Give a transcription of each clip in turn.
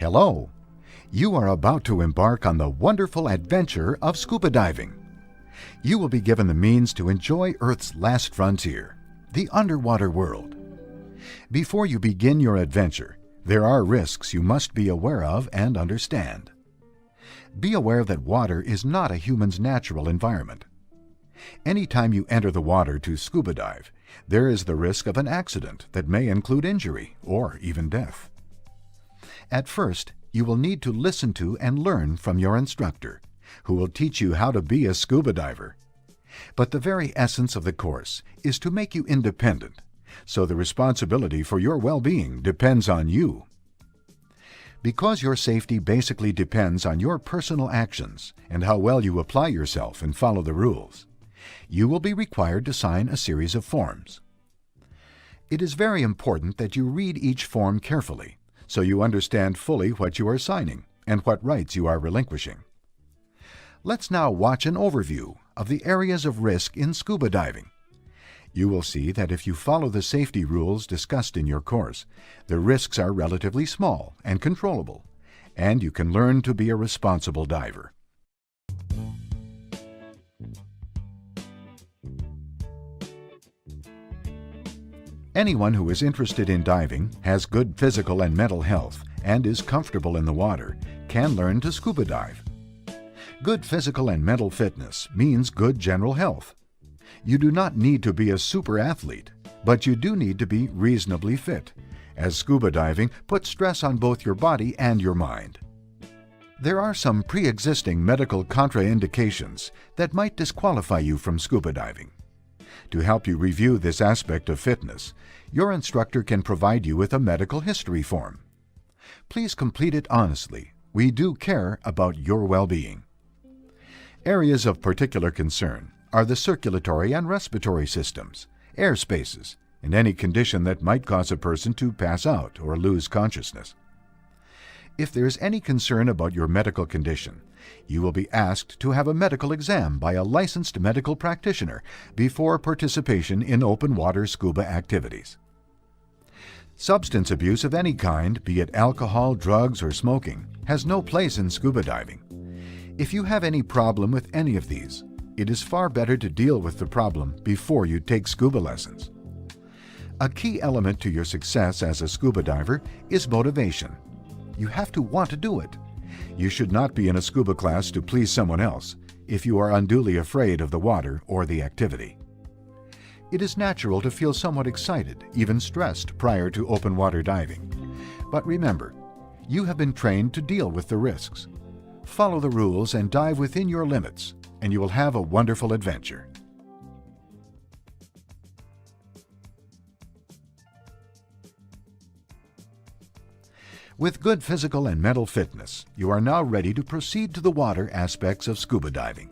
Hello! You are about to embark on the wonderful adventure of scuba diving. You will be given the means to enjoy Earth's last frontier, the underwater world. Before you begin your adventure, there are risks you must be aware of and understand. Be aware that water is not a human's natural environment. Anytime you enter the water to scuba dive, there is the risk of an accident that may include injury or even death. At first, you will need to listen to and learn from your instructor, who will teach you how to be a scuba diver. But the very essence of the course is to make you independent, so the responsibility for your well-being depends on you. Because your safety basically depends on your personal actions and how well you apply yourself and follow the rules, you will be required to sign a series of forms. It is very important that you read each form carefully, so you understand fully what you are signing and what rights you are relinquishing. Let's now watch an overview of the areas of risk in scuba diving. You will see that if you follow the safety rules discussed in your course, the risks are relatively small and controllable, and you can learn to be a responsible diver. Anyone who is interested in diving, has good physical and mental health, and is comfortable in the water, can learn to scuba dive. Good physical and mental fitness means good general health. You do not need to be a super athlete, but you do need to be reasonably fit, as scuba diving puts stress on both your body and your mind. There are some pre-existing medical contraindications that might disqualify you from scuba diving. To help you review this aspect of fitness, your instructor can provide you with a medical history form. Please complete it honestly. We do care about your well-being. Areas of particular concern are the circulatory and respiratory systems, air spaces, and any condition that might cause a person to pass out or lose consciousness. If there is any concern about your medical condition, you will be asked to have a medical exam by a licensed medical practitioner before participation in open water scuba activities. Substance abuse of any kind, be it alcohol, drugs, or smoking, has no place in scuba diving. If you have any problem with any of these, it is far better to deal with the problem before you take scuba lessons. A key element to your success as a scuba diver is motivation. You have to want to do it. You should not be in a scuba class to please someone else if you are unduly afraid of the water or the activity. It is natural to feel somewhat excited, even stressed, prior to open water diving. But remember, you have been trained to deal with the risks. Follow the rules and dive within your limits, and you will have a wonderful adventure. With good physical and mental fitness, you are now ready to proceed to the water aspects of scuba diving.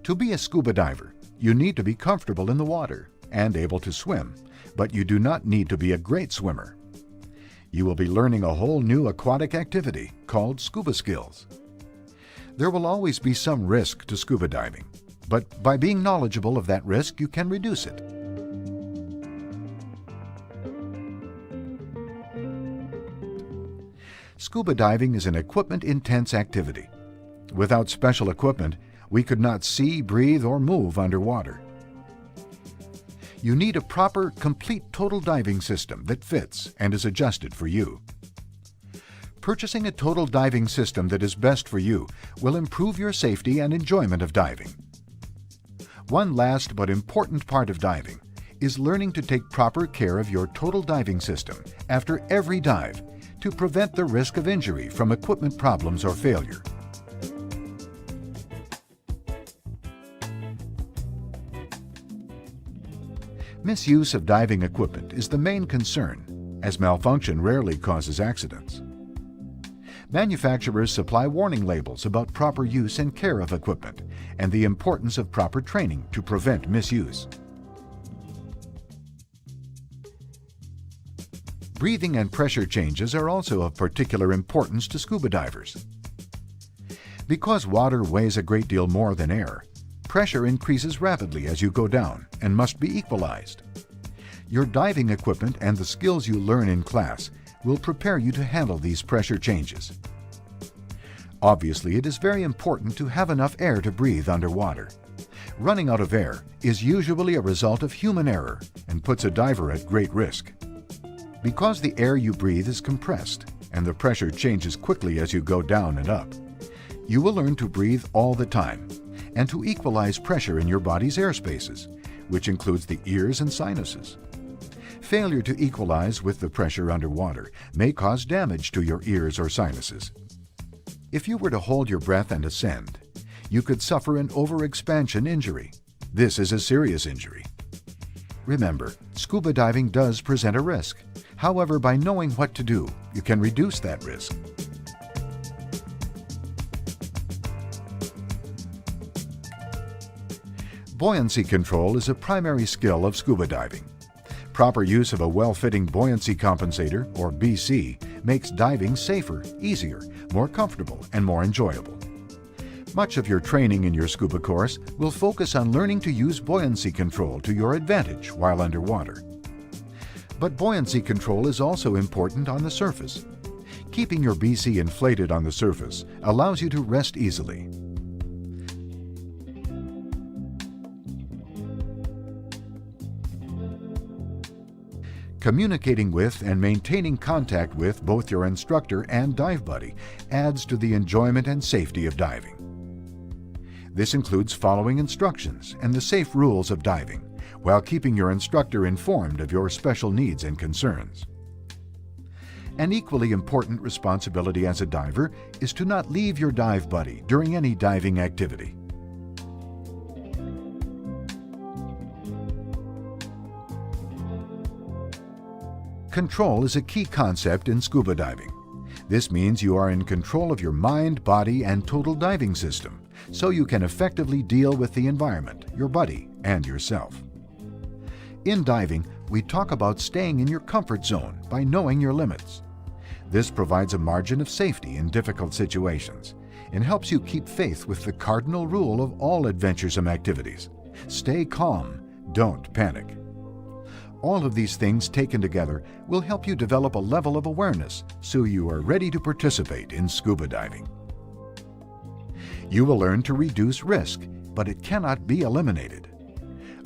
To be a scuba diver, you need to be comfortable in the water and able to swim, but you do not need to be a great swimmer. You will be learning a whole new aquatic activity called scuba skills. There will always be some risk to scuba diving, but by being knowledgeable of that risk, you can reduce it. Scuba diving is an equipment-intense activity. Without special equipment, we could not see, breathe, or move underwater. You need a proper, complete total diving system that fits and is adjusted for you. Purchasing a total diving system that is best for you will improve your safety and enjoyment of diving. One last but important part of diving is learning to take proper care of your total diving system after every dive to prevent the risk of injury from equipment problems or failure. Misuse of diving equipment is the main concern, as malfunction rarely causes accidents. Manufacturers supply warning labels about proper use and care of equipment and the importance of proper training to prevent misuse. Breathing and pressure changes are also of particular importance to scuba divers. Because water weighs a great deal more than air, pressure increases rapidly as you go down and must be equalized. Your diving equipment and the skills you learn in class will prepare you to handle these pressure changes. Obviously, it is very important to have enough air to breathe underwater. Running out of air is usually a result of human error and puts a diver at great risk. Because the air you breathe is compressed and the pressure changes quickly as you go down and up, you will learn to breathe all the time and to equalize pressure in your body's air spaces, which includes the ears and sinuses. Failure to equalize with the pressure underwater may cause damage to your ears or sinuses. If you were to hold your breath and ascend, you could suffer an overexpansion injury. This is a serious injury. Remember, scuba diving does present a risk. However, by knowing what to do, you can reduce that risk. Buoyancy control is a primary skill of scuba diving. Proper use of a well-fitting buoyancy compensator, or BC, makes diving safer, easier, more comfortable, and more enjoyable. Much of your training in your scuba course will focus on learning to use buoyancy control to your advantage while underwater. But buoyancy control is also important on the surface. Keeping your BC inflated on the surface allows you to rest easily. Communicating with and maintaining contact with both your instructor and dive buddy adds to the enjoyment and safety of diving. This includes following instructions and the safe rules of diving, while keeping your instructor informed of your special needs and concerns. An equally important responsibility as a diver is to not leave your dive buddy during any diving activity. Control is a key concept in scuba diving. This means you are in control of your mind, body, and total diving system, so you can effectively deal with the environment, your buddy, and yourself. In diving, we talk about staying in your comfort zone by knowing your limits. This provides a margin of safety in difficult situations and helps you keep faith with the cardinal rule of all adventuresome activities: stay calm, don't panic. All of these things taken together will help you develop a level of awareness so you are ready to participate in scuba diving. You will learn to reduce risk, but it cannot be eliminated.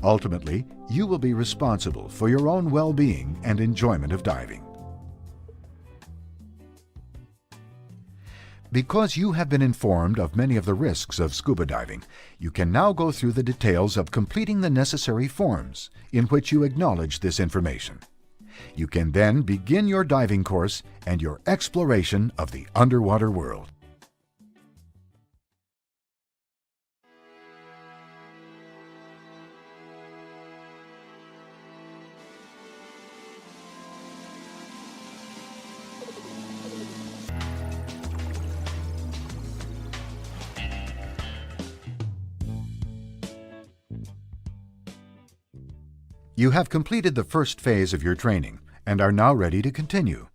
Ultimately, you will be responsible for your own well-being and enjoyment of diving. Because you have been informed of many of the risks of scuba diving, you can now go through the details of completing the necessary forms in which you acknowledge this information. You can then begin your diving course and your exploration of the underwater world. You have completed the first phase of your training and are now ready to continue.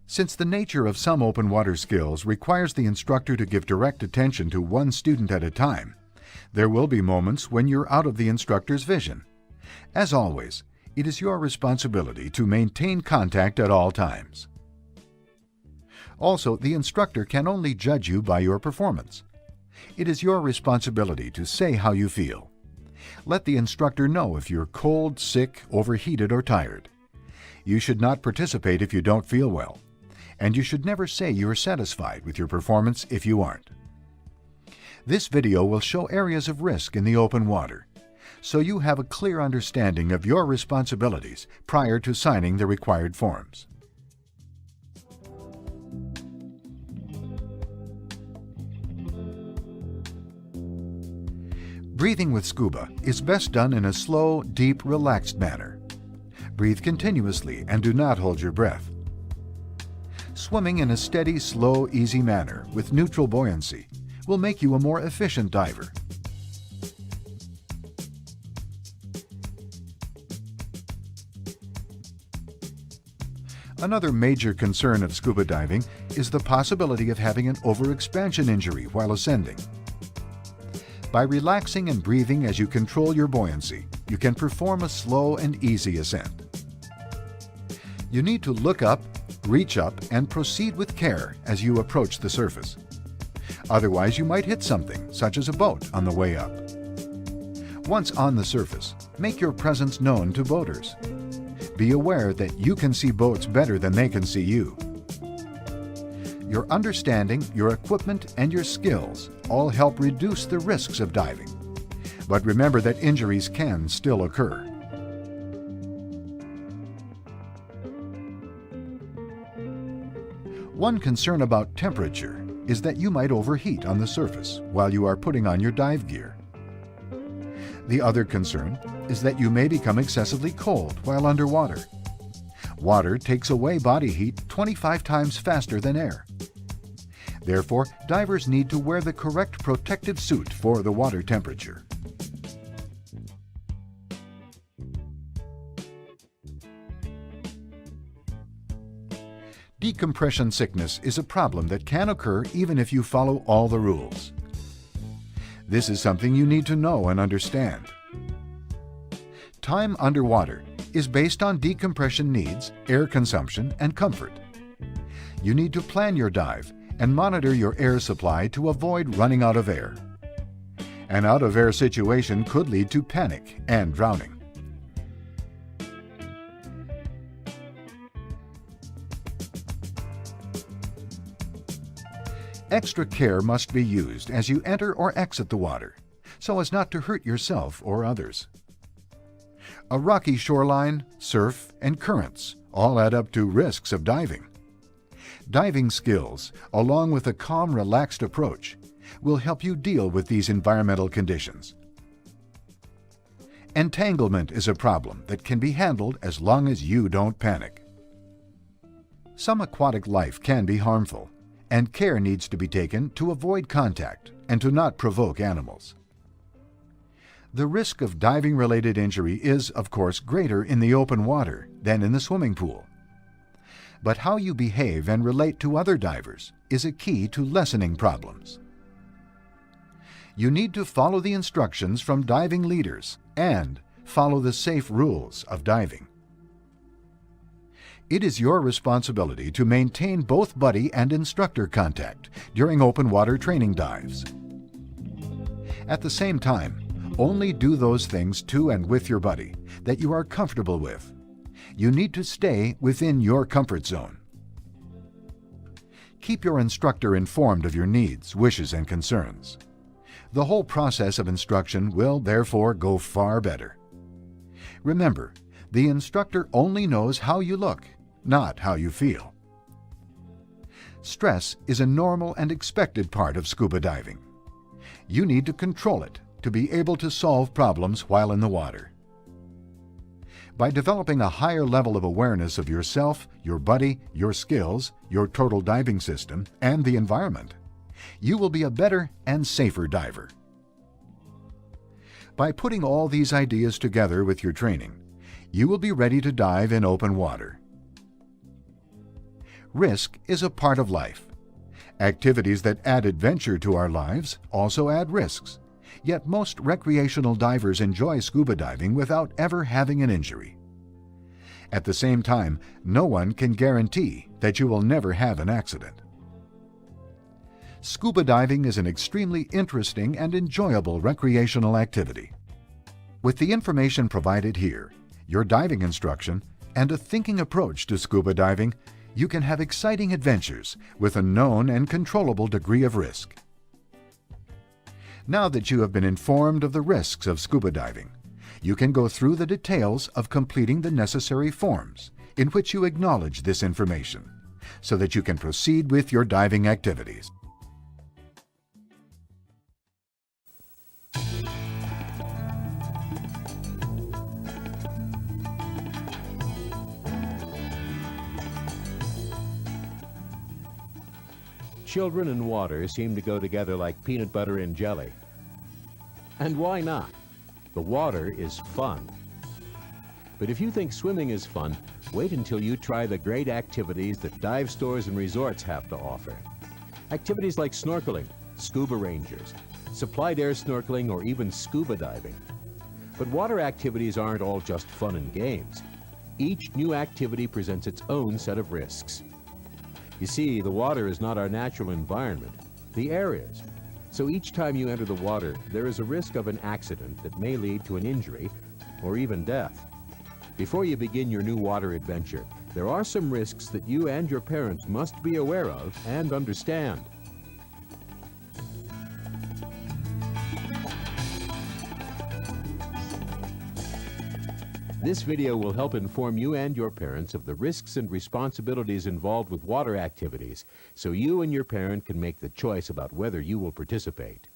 Since the nature of some open water skills requires the instructor to give direct attention to one student at a time, there will be moments when you're out of the instructor's vision. As always, it is your responsibility to maintain contact at all times. Also, the instructor can only judge you by your performance. It is your responsibility to say how you feel. Let the instructor know if you're cold, sick, overheated, or tired. You should not participate if you don't feel well, and you should never say you are satisfied with your performance if you aren't. This video will show areas of risk in the open water, so you have a clear understanding of your responsibilities prior to signing the required forms. Breathing with scuba is best done in a slow, deep, relaxed manner. Breathe continuously and do not hold your breath. Swimming in a steady, slow, easy manner with neutral buoyancy will make you a more efficient diver. Another major concern of scuba diving is the possibility of having an overexpansion injury while ascending. By relaxing and breathing as you control your buoyancy, you can perform a slow and easy ascent. You need to look up, Reach up and proceed with care as you approach the surface. Otherwise, you might hit something, such as a boat, on the way up. Once on the surface, make your presence known to boaters. Be aware that you can see boats better than they can see you. Your understanding, your equipment, and your skills all help reduce the risks of diving. But remember that injuries can still occur. One concern about temperature is that you might overheat on the surface while you are putting on your dive gear. The other concern is that you may become excessively cold while underwater. Water takes away body heat 25 times faster than air. Therefore, divers need to wear the correct protective suit for the water temperature. Decompression sickness is a problem that can occur even if you follow all the rules. This is something you need to know and understand. Time underwater is based on decompression needs, air consumption, and comfort. You need to plan your dive and monitor your air supply to avoid running out of air. An out-of-air situation could lead to panic and drowning. Extra care must be used as you enter or exit the water, so as not to hurt yourself or others. A rocky shoreline, surf, and currents all add up to risks of diving. Diving skills, along with a calm, relaxed approach, will help you deal with these environmental conditions. Entanglement is a problem that can be handled as long as you don't panic. Some aquatic life can be harmful, and care needs to be taken to avoid contact and to not provoke animals. The risk of diving-related injury is, of course, greater in the open water than in the swimming pool. But how you behave and relate to other divers is a key to lessening problems. You need to follow the instructions from diving leaders and follow the safe rules of diving. It is your responsibility to maintain both buddy and instructor contact during open water training dives. At the same time, only do those things to and with your buddy that you are comfortable with. You need to stay within your comfort zone. Keep your instructor informed of your needs, wishes, and concerns. The whole process of instruction will therefore go far better. Remember, the instructor only knows how you look, not how you feel. Stress is a normal and expected part of scuba diving. You need to control it to be able to solve problems while in the water. By developing a higher level of awareness of yourself, your buddy, your skills, your total diving system, and the environment, you will be a better and safer diver. By putting all these ideas together with your training, you will be ready to dive in open water. Risk is a part of life. Activities that add adventure to our lives also add risks, yet most recreational divers enjoy scuba diving without ever having an injury. At the same time, no one can guarantee that you will never have an accident. Scuba diving is an extremely interesting and enjoyable recreational activity. With the information provided here, your diving instruction, and a thinking approach to scuba diving, you can have exciting adventures with a known and controllable degree of risk. Now that you have been informed of the risks of scuba diving, you can go through the details of completing the necessary forms in which you acknowledge this information, so that you can proceed with your diving activities. Children and water seem to go together like peanut butter and jelly. And why not? The water is fun. But if you think swimming is fun, wait until you try the great activities that dive stores and resorts have to offer. Activities like snorkeling, scuba rangers, supplied air snorkeling, or even scuba diving. But water activities aren't all just fun and games. Each new activity presents its own set of risks. You see, the water is not our natural environment. The air is. So each time you enter the water, there is a risk of an accident that may lead to an injury or even death. Before you begin your new water adventure, there are some risks that you and your parents must be aware of and understand. This video will help inform you and your parents of the risks and responsibilities involved with water activities, so you and your parent can make the choice about whether you will participate.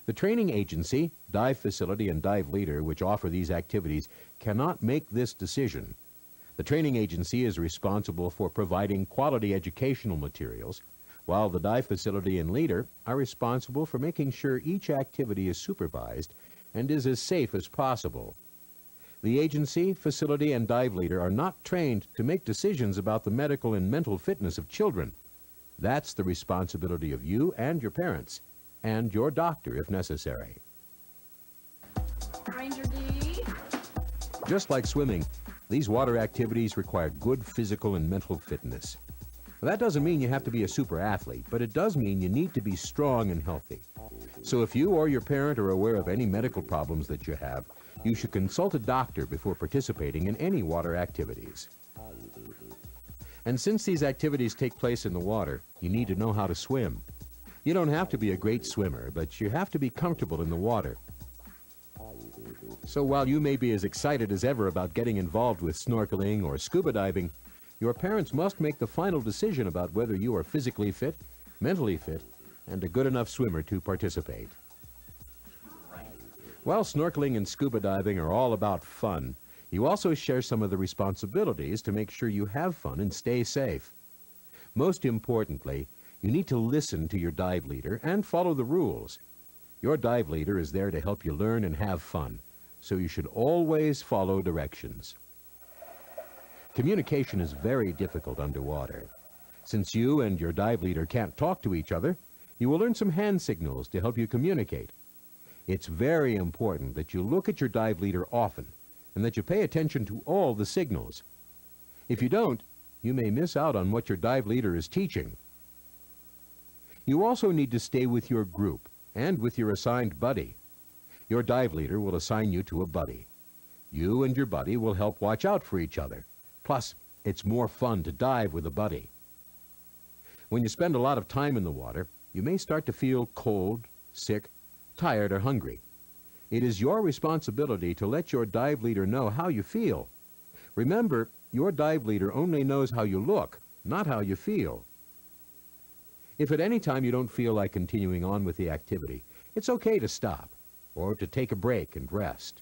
The training agency, dive facility, and dive leader, which offer these activities, cannot make this decision. The training agency is responsible for providing quality educational materials, while the dive facility and leader are responsible for making sure each activity is supervised and is as safe as possible. The agency, facility, and dive leader are not trained to make decisions about the medical and mental fitness of children. That's the responsibility of you and your parents, and your doctor if necessary. Ranger D. Just like swimming, these water activities require good physical and mental fitness. That doesn't mean you have to be a super athlete, but it does mean you need to be strong and healthy. So if you or your parent are aware of any medical problems that you have, you should consult a doctor before participating in any water activities. And since these activities take place in the water, you need to know how to swim. You don't have to be a great swimmer, but you have to be comfortable in the water. So while you may be as excited as ever about getting involved with snorkeling or scuba diving, your parents must make the final decision about whether you are physically fit, mentally fit, and a good enough swimmer to participate. While snorkeling and scuba diving are all about fun, you also share some of the responsibilities to make sure you have fun and stay safe. Most importantly, you need to listen to your dive leader and follow the rules. Your dive leader is there to help you learn and have fun, so you should always follow directions. Communication is very difficult underwater. Since you and your dive leader can't talk to each other, you will learn some hand signals to help you communicate. It's very important that you look at your dive leader often and that you pay attention to all the signals. If you don't, you may miss out on what your dive leader is teaching. You also need to stay with your group and with your assigned buddy. Your dive leader will assign you to a buddy. You and your buddy will help watch out for each other. Plus, it's more fun to dive with a buddy. When you spend a lot of time in the water, you may start to feel cold, sick, tired, or hungry. It is your responsibility to let your dive leader know how you feel. Remember, your dive leader only knows how you look, not how you feel. If at any time you don't feel like continuing on with the activity, it's okay to stop or to take a break and rest.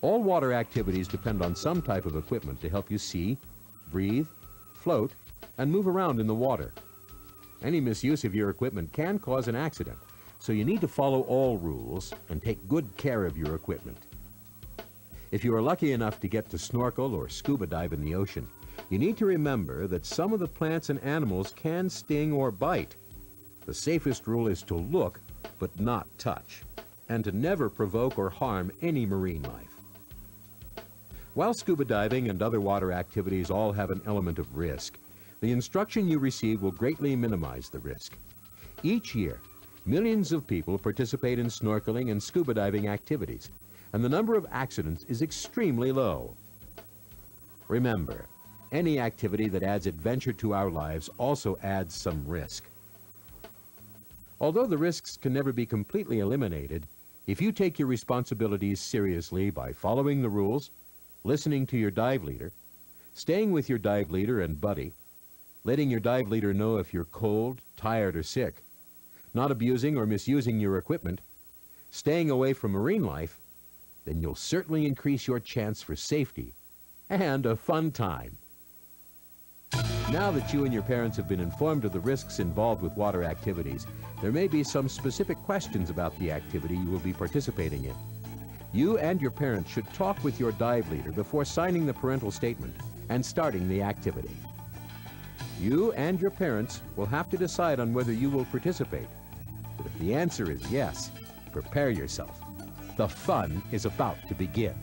All water activities depend on some type of equipment to help you see, breathe, float, and move around in the water. Any misuse of your equipment can cause an accident, so you need to follow all rules and take good care of your equipment. If you are lucky enough to get to snorkel or scuba dive in the ocean, you need to remember that some of the plants and animals can sting or bite. The safest rule is to look, but not touch, and to never provoke or harm any marine life. While scuba diving and other water activities all have an element of risk, the instruction you receive will greatly minimize the risk. Each year, millions of people participate in snorkeling and scuba diving activities, and the number of accidents is extremely low. Remember, any activity that adds adventure to our lives also adds some risk. Although the risks can never be completely eliminated, if you take your responsibilities seriously by following the rules, listening to your dive leader, staying with your dive leader and buddy, letting your dive leader know if you're cold, tired, or sick, not abusing or misusing your equipment, staying away from marine life, then you'll certainly increase your chance for safety and a fun time. Now that you and your parents have been informed of the risks involved with water activities, there may be some specific questions about the activity you will be participating in. You and your parents should talk with your dive leader before signing the parental statement and starting the activity. You and your parents will have to decide on whether you will participate. But if the answer is yes, prepare yourself. The fun is about to begin.